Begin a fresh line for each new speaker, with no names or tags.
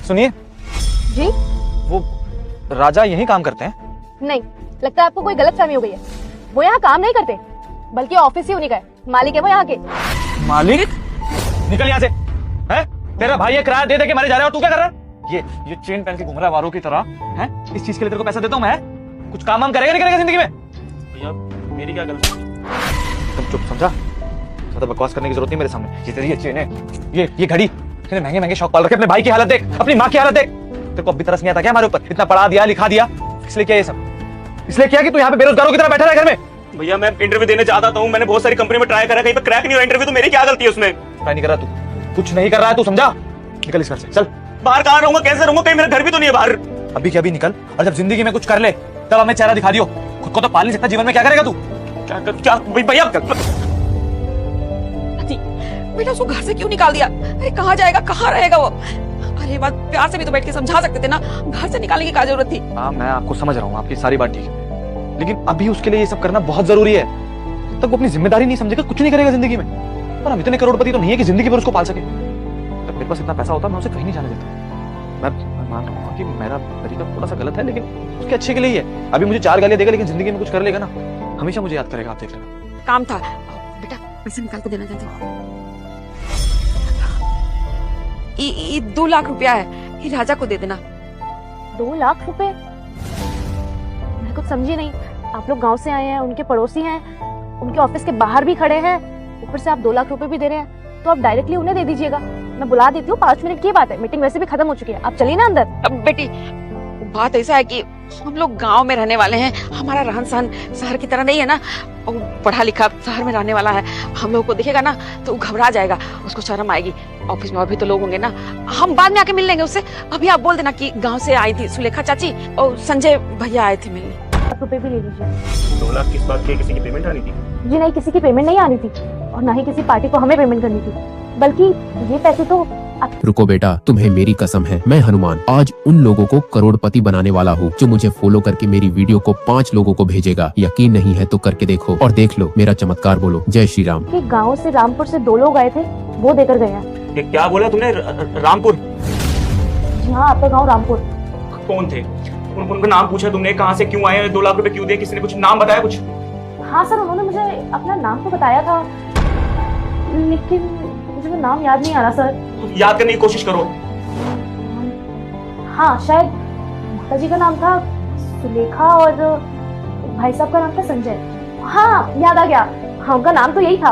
सुनिए
जी?
वो राजा यही काम करते हैं?
नहीं, लगता है आपको कोई गलतफहमी हो गई है। वो यहाँ काम नहीं करते, बल्कि ऑफिस ही उन्हीं का है। मालिक है वो यहाँ के।
मालिक? निकल यहाँ से। हैं? तेरा भाई ये किराया दे दे के मारे जा रहा है और तू क्या कर रहा है? ये चेन पहन के घूम रहा है वारों की तरह। हैं? इस चीज के लिए तेरे को पैसा देता हूँ मैं? कुछ काम वाम करेगा नहीं करेगा जिंदगी में?
भैया मेरी क्या गलती?
तुम चुप, समझा? ज्यादा बकवास करने की जरूरत नहीं मेरे सामने। ये तेरी ये चेन है, ये घड़ी, इतने महंगे महंगे शौक पाल रखे। अपने भाई की हालत देख, अपनी माँ की हालत देख। तेरे को अभी तरस नहीं आता क्या हमारे ऊपर? इतना पढ़ा दिया लिखा दिया, इसलिए किया ये सब? इसलिए किया कि तू यहाँ पे बेरोजगारों की तरह बैठा रहा है घर में?
भैया मैं इंटरव्यू देने चाहता हूँ, मैंने बहुत सारी कंपनी में ट्राई करा, कहीं पे क्रैक नहीं हुआ इंटरव्यू, तो मेरी क्या गलती है उसमें?
ट्राई नहीं कर रहा तू, कुछ नहीं कर रहा है तू, समझा? निकल इस घर से, चल।
बाहर कहाँ रहूंगा, कैसे रहूंगा? कहीं मेरा घर भी तो नहीं है बाहर।
अभी के अभी निकल, और जब जिंदगी में कुछ कर ले तब हमें चेहरा दिखा दियो। खुद को तो पाल नहीं सकता, जीवन में क्या करेगा तू?
क्या भैया?
बेटा उसको घर से क्यों निकाल दिया? अरे कहाँ जाएगा, कहाँ रहेगा वो? अरे बात प्यार से भी तो बैठ के समझा सकते थे ना, घर से निकालने की क्या जरूरत थी?
हाँ मैं आपको समझ रहा हूँ, आपकी सारी बात ठीक है, लेकिन अभी उसके लिए ये सब करना बहुत जरूरी है। जब तक वो अपनी जिम्मेदारी नहीं समझेगा कुछ नहीं करेगा जिंदगी में। पर हम इतने करोड़पति तो नहीं है कि जिंदगी भर उसको पाल सके। जब मेरे पास इतना पैसा होता मैं उसे कहीं नहीं जाने देता। मैं मान रहा हूँ कि मेरा तरीका थोड़ा सा गलत है, लेकिन उसके अच्छे के लिए ही है। अभी मुझे 4 गालियां देगा, लेकिन जिंदगी में कुछ कर लेगा ना, हमेशा मुझे याद करेगा। आप देख लेना।
काम था बेटा, पैसे निकाल के देना चाहती हूँ। 2 लाख रुपया है, ये राजा को दे देना।
2 लाख रुपए? मैं कुछ समझी नहीं। आप लोग गांव से आए हैं, उनके पड़ोसी हैं, उनके ऑफिस के बाहर भी खड़े हैं, ऊपर से आप 2 लाख रुपए भी दे रहे हैं, तो आप डायरेक्टली उन्हें दे दीजिएगा। मैं बुला देती हूँ, 5 मिनट की बात है, मीटिंग वैसे भी खत्म हो चुकी है। आप चलिए ना अंदर।
अब बेटी बात ऐसा है कि हम लोग गांव में रहने वाले हैं, हमारा रहन सहन शहर की तरह नहीं है ना। और पढ़ा लिखा शहर में रहने वाला है, हम लोगों को दिखेगा ना तो वो घबरा जाएगा, उसको शर्म आएगी। ऑफिस में और भी तो लोग होंगे ना, हम बाद में आके मिल लेंगे उससे। अभी आप बोल देना कि गांव से आई थी सुलेखा चाची और संजय भैया आए थे मिलने।
रुपए भी ले लीजिए।
2 लाख किस बात की? किसी की पेमेंट आनी थी?
जी नहीं, किसी की पेमेंट नहीं आनी थी, और ना ही किसी पार्टी को हमें पेमेंट करनी थी, बल्कि ये पैसे तो
रुको बेटा, तुम्हें मेरी कसम है, मैं हनुमान आज उन लोगों को करोड़पति बनाने वाला हूँ जो मुझे फॉलो करके मेरी वीडियो को 5 लोगों को भेजेगा। यकीन नहीं है तो करके देखो और देख लो मेरा चमत्कार। बोलो जय श्री राम।
कि गांव से रामपुर से 2 लोग आए थे, वो देकर गए हैं।
क्या बोला तुमने? रामपुर?
जी हाँ, आपका गाँव रामपुर।
कौन थे? उनका नाम पूछा तुमने? कहाँ से क्यों आए? 2 लाख रुपए क्यों दिए? किसी ने कुछ नाम बताया कुछ?
हाँ सर, उन्होंने मुझे अपना नाम तो बताया था, लेकिन मुझे वो नाम याद नहीं आ रहा सर।
याद करने की कोशिश करो।
हाँ, शायद माता जी का नाम था सुलेखा और भाई साहब का नाम था संजय। हाँ याद आ गया, हाँ उनका नाम तो यही था।